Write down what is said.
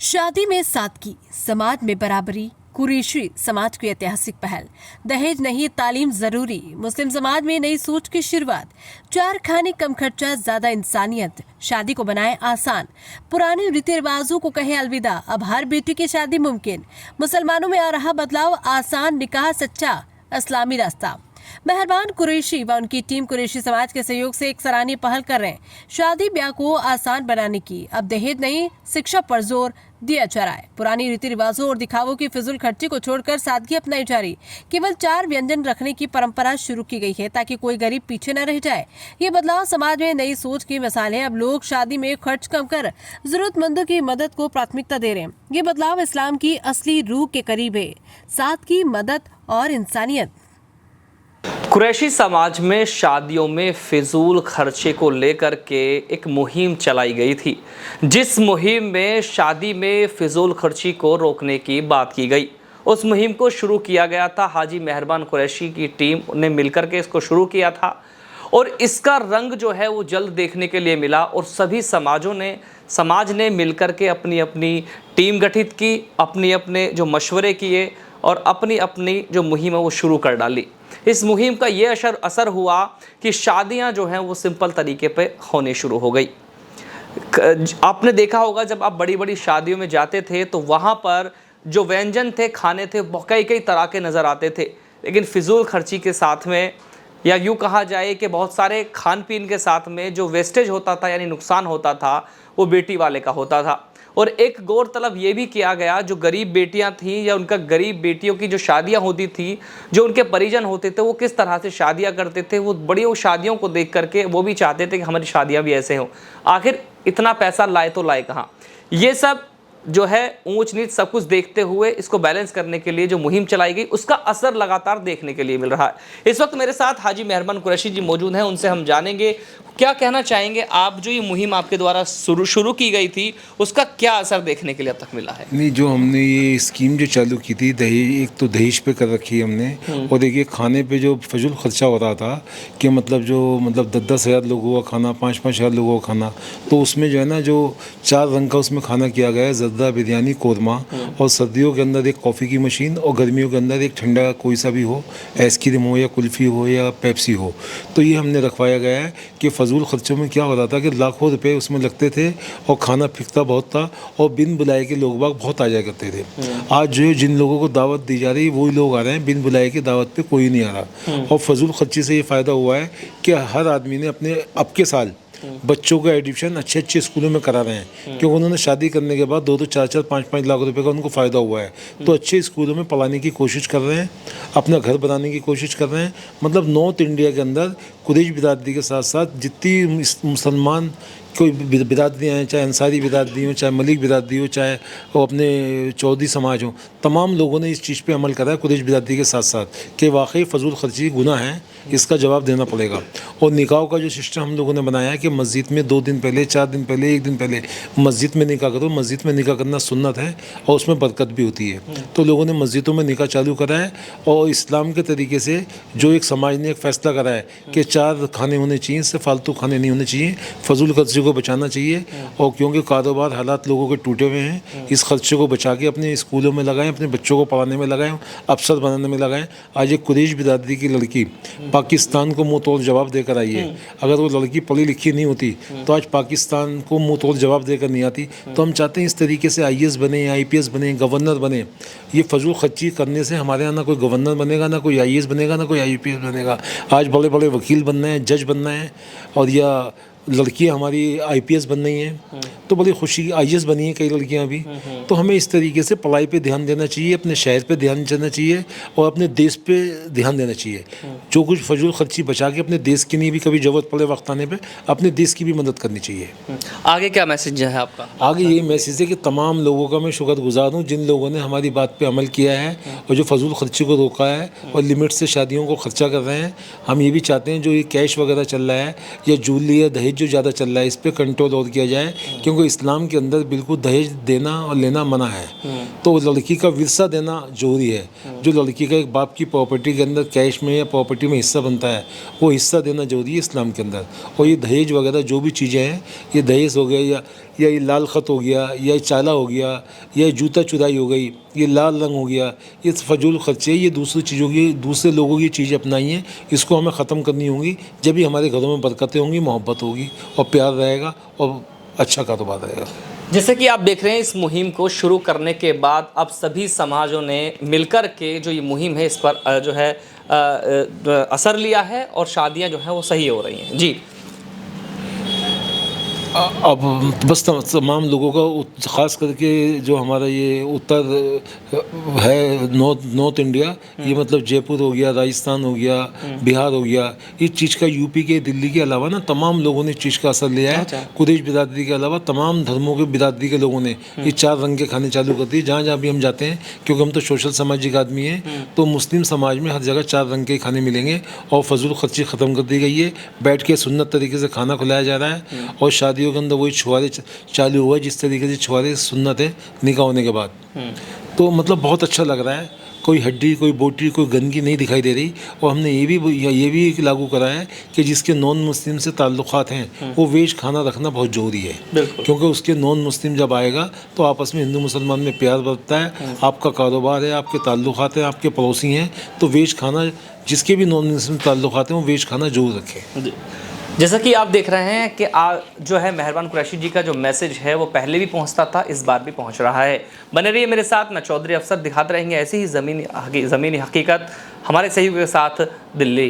शादी में सादगी, समाज में बराबरी, कुरैशी समाज की ऐतिहासिक पहल। दहेज नहीं, तालीम जरूरी। मुस्लिम समाज में नई सोच की शुरुआत। चार खाने, कम खर्चा, ज्यादा इंसानियत। शादी को बनाए आसान। पुराने रीति रिवाजों को कहे अलविदा। अब हर बेटी की शादी मुमकिन। मुसलमानों में आ रहा बदलाव। आसान निकाह, सच्चा इस्लामी रास्ता। मेहरबान कुरैशी व उनकी टीम कुरैशी समाज के सहयोग से एक सराहनीय पहल कर रहे हैं, शादी ब्याह को आसान बनाने की। अब दहेज नहीं, शिक्षा पर जोर दिया जा रहा है। पुरानी रीति रिवाजों और दिखावों की फिजूल खर्ची को छोड़कर सादगी अपनाई जा रही। केवल 4 व्यंजन रखने की परंपरा शुरू की गई है ताकि कोई गरीब पीछे न रह जाए। ये बदलाव समाज में नई सोच की मिसाल है। अब लोग शादी में खर्च कम कर जरूरतमंदों की मदद को प्राथमिकता दे रहे हैं। ये बदलाव इस्लाम की असली रूह के करीब है, सादगी, मदद और इंसानियत। कुरैशी समाज में शादियों में फिजूल खर्चे को लेकर के एक मुहिम चलाई गई थी, जिस मुहिम में शादी में फिजूल खर्ची को रोकने की बात की गई। उस मुहिम को शुरू किया गया था, हाजी मेहरबान कुरैशी की टीम ने मिलकर के इसको शुरू किया था और इसका रंग जो है वो जल्द देखने के लिए मिला और सभी समाज ने मिलकर के अपनी अपनी टीम गठित की, अपने जो मशवरे किए और अपनी जो मुहिम है वो शुरू कर डाली। इस मुहिम का ये असर हुआ कि शादियां जो हैं वो सिंपल तरीके पे होने शुरू हो गई। आपने देखा होगा जब आप बड़ी बड़ी शादियों में जाते थे तो वहाँ पर जो व्यंजन थे, खाने थे, कई तरह के नज़र आते थे, लेकिन फिजूल खर्ची के साथ में, या यूँ कहा जाए कि बहुत सारे खान पीन के साथ में जो वेस्टेज होता था यानी नुकसान होता था वो बेटी वाले का होता था। और एक गौरतलब ये भी किया गया, जो गरीब बेटियां थीं या उनका गरीब बेटियों की जो शादियां होती थी, जो उनके परिजन होते थे, वो किस तरह से शादियां करते थे। वो बड़ी वो शादियों को देख करके वो भी चाहते थे कि हमारी शादियां भी ऐसे हों। आखिर इतना पैसा लाए तो लाए कहाँ। ये सब जो है ऊंच नीच सब कुछ देखते हुए इसको बैलेंस करने के लिए जो मुहिम चलाई गई, उसका असर लगातार देखने के लिए मिल रहा है। इस वक्त मेरे साथ हाजी मेहरबान कुरैशी जी मौजूद हैं, उनसे हम जानेंगे क्या कहना चाहेंगे आप। जो ये मुहिम आपके द्वारा शुरू की गई थी, उसका क्या असर देखने के लिए अब तक मिला है? नहीं, जो हमने ये स्कीम जो चालू की थी, दहेज एक तो दहेज पे कर रखी है हमने, और देखिए खाने पे जो फजूल खर्चा हो रहा था कि मतलब 10-10 हज़ार लोगों का खाना, 5-5 हज़ार लोगों का खाना, तो उसमें जो है ना, जो 4 रंग का उसमें खाना किया गया है, ज़र्दा, बिरयानी, कोरमा, और सर्दियों के अंदर एक कॉफ़ी की मशीन, और गर्मियों के अंदर एक ठंडा कोई सा भी हो, आइसक्रीम हो या कुल्फ़ी हो या पेप्सी हो। तो ये हमने रखवाया गया है कि फजूल खर्चों में क्या हो रहा था कि लाखों रुपए उसमें लगते थे और खाना फिकता बहुत था और बिन बुलाए के लोग बाग बहुत आ जाया करते थे। आज जो है जिन लोगों को दावत दी जा रही है वही लोग आ रहे हैं, बिन बुलाए के दावत पे कोई नहीं आ रहा। और फजूल खर्ची से ये फ़ायदा हुआ है कि हर आदमी ने अपने अब के साल बच्चों का एडमिशन अच्छे स्कूलों में करा रहे हैं, क्योंकि उन्होंने शादी करने के बाद 2-2, 4-4, 5-5 लाख रुपए का उनको फ़ायदा हुआ है। तो अच्छे स्कूलों में पढ़ाने की कोशिश कर रहे हैं, अपना घर बनाने की कोशिश कर रहे हैं। मतलब नॉर्थ इंडिया के अंदर कुरैश बिरादरी के साथ साथ जितनी मुसलमान कोई बिरादरियाँ हैं, चाहे अंसारी बिरादरी हो, चाहे मलिक बिरादरी हो, चाहे वो अपने चौधरी समाज हो, तमाम लोगों ने इस चीज़ पे अमल करा है कुरैश बिरादरी के साथ साथ कि वाकई फजूल खर्ची गुनाह है, इसका जवाब देना पड़ेगा। और निकाह का जो सिस्टम हम लोगों ने बनाया है कि मस्जिद में 2 दिन पहले, 4 दिन पहले, 1 दिन पहले मस्जिद में निकाह करो। मस्जिद में निकाह करना सुन्नत है और उसमें बरकत भी होती है। तो लोगों ने मस्जिदों में निकाह चालू करा है और इस्लाम के तरीके से जो एक समाज ने एक फ़ैसला करा है कि 4 खाने होने चाहिए, इससे फालतू खाने नहीं होने चाहिए, फजूल खर्चे को बचाना चाहिए। और क्योंकि कारोबार हालात लोगों के टूटे हुए हैं, इस खर्चे को बचा के अपने स्कूलों में लगाएं, अपने बच्चों को पढ़ाने में लगाएं, अफसर बनाने में लगाएं। आज एक कुरैश बिरादरी की लड़की पाकिस्तान को मुंह तोड़ जवाब देकर आई है। अगर वो लड़की पढ़ी लिखी नहीं होती तो आज पाकिस्तान को मुंह तोड़ जवाब देकर नहीं आती। तो हम चाहते हैं इस तरीके से IAS बने, IPS बने, गवर्नर बने। ये फजूल खर्ची करने से हमारे यहाँ ना कोई गवर्नर बनेगा, ना कोई IAS बनेगा, ना कोई IPS बनेगा। आज बड़े बड़े वकील बनना है, जज बनना है, और या लड़कियां हमारी IPS बन रही हैं, तो बड़ी खुशी, IAS बनी हैं कई लड़कियां भी। तो हमें इस तरीके से पढ़ाई पे ध्यान देना चाहिए, अपने शहर पे ध्यान देना चाहिए और अपने देश पे ध्यान देना चाहिए। जो कुछ फजूल खर्ची बचा के अपने देश की नहीं भी कभी ज़रूरत पड़े वक्त आने पे अपने देश की भी मदद करनी चाहिए। आगे क्या मैसेज है आपका? आगे यही मैसेज है कि तमाम लोगों का मैं शुक्रगुजार हूँ जिन लोगों ने हमारी बात पे अमल किया है और जो फजूल खर्ची को रोका है और लिमिट से शादियों को खर्चा कर रहे हैं। हम ये भी चाहते हैं जो ये कैश वगैरह चल रहा है या जूलरी या दहेज जो ज़्यादा चल रहा है, इस पर कंट्रोल और किया जाए, क्योंकि इस्लाम के अंदर बिल्कुल दहेज देना और लेना मना है। तो लड़की का विरसा देना जरूरी है। जो लड़की का एक बाप की प्रॉपर्टी के अंदर कैश में या प्रॉपर्टी में हिस्सा बनता है, वो हिस्सा देना जरूरी है इस्लाम के अंदर। और ये दहेज वगैरह जो भी चीज़ें हैं, ये दहेज हो गया या या ये लाल ख़त हो गया, या ये चाला हो गया, या ये जूता चुराई हो गई, ये लाल रंग हो गया, ये फजूल खर्चे, ये दूसरी चीज़ों की, दूसरे लोगों की चीज़ें अपनाई हैं, इसको हमें ख़त्म करनी होंगी। जब भी हमारे घरों में बरकतें होंगी, मोहब्बत होगी और प्यार रहेगा और अच्छा कारोबार रहेगा। जैसे कि आप देख रहे हैं, इस मुहिम को शुरू करने के बाद अब सभी समाजों ने मिलकर के जो ये मुहिम है इस पर जो है असर लिया है और शादियां जो है वो सही हो रही हैं। जी, अब बस तमाम लोगों का, ख़ास करके जो हमारा ये उत्तर है, नॉर्थ इंडिया, ये मतलब जयपुर हो गया, राजस्थान हो गया, बिहार हो गया, इस चीज़ का यूपी के, दिल्ली के अलावा ना तमाम लोगों ने इस चीज़ का असर लिया है। अच्छा। कुरैश बिरादरी के अलावा तमाम धर्मों के बिरादरी के लोगों ने ये 4 रंग के खाने चालू कर दिए। जहाँ जहाँ भी हम जाते हैं, क्योंकि हम तो सोशल सामाजिक आदमी हैं, तो मुस्लिम समाज में हर जगह 4 रंग के खाने मिलेंगे और फजूल खर्ची ख़त्म कर दी गई है। बैठ के सुन्नत तरीके से खाना खिलाया जा रहा है और शादियों के अंदर वही छुआरे चालू हुआ है, जिस तरीके से छुआरे सुन्नत है निकाह होने के बाद। तो मतलब बहुत अच्छा लग रहा है। कोई हड्डी, कोई बोटी, कोई गंदगी नहीं दिखाई दे रही। और हमने ये भी लागू करा है कि जिसके नॉन मुस्लिम से ताल्लुक़ात हैं, वो वेज खाना रखना बहुत ज़रूरी है। क्योंकि उसके नॉन मुस्लिम जब आएगा तो आपस में हिंदू मुसलमान में प्यार बढ़ता है। आपका कारोबार है, आपके ताल्लुक़ात हैं, आपके पड़ोसी हैं, तो वेज खाना, जिसके भी नॉन मुस्लिम ताल्लुक़ात हैं, वो वेज खाना ज़रूर रखें। जैसा कि आप देख रहे हैं कि जो है मेहरबान कुरैशी जी का जो मैसेज है वो पहले भी पहुंचता था, इस बार भी पहुंच रहा है। बने रहिए मेरे साथ, मैं चौधरी अफसर दिखाते रहेंगे ऐसी ही ज़मीनी हकीकत हमारे सहयोगी के साथ। दिल्ली।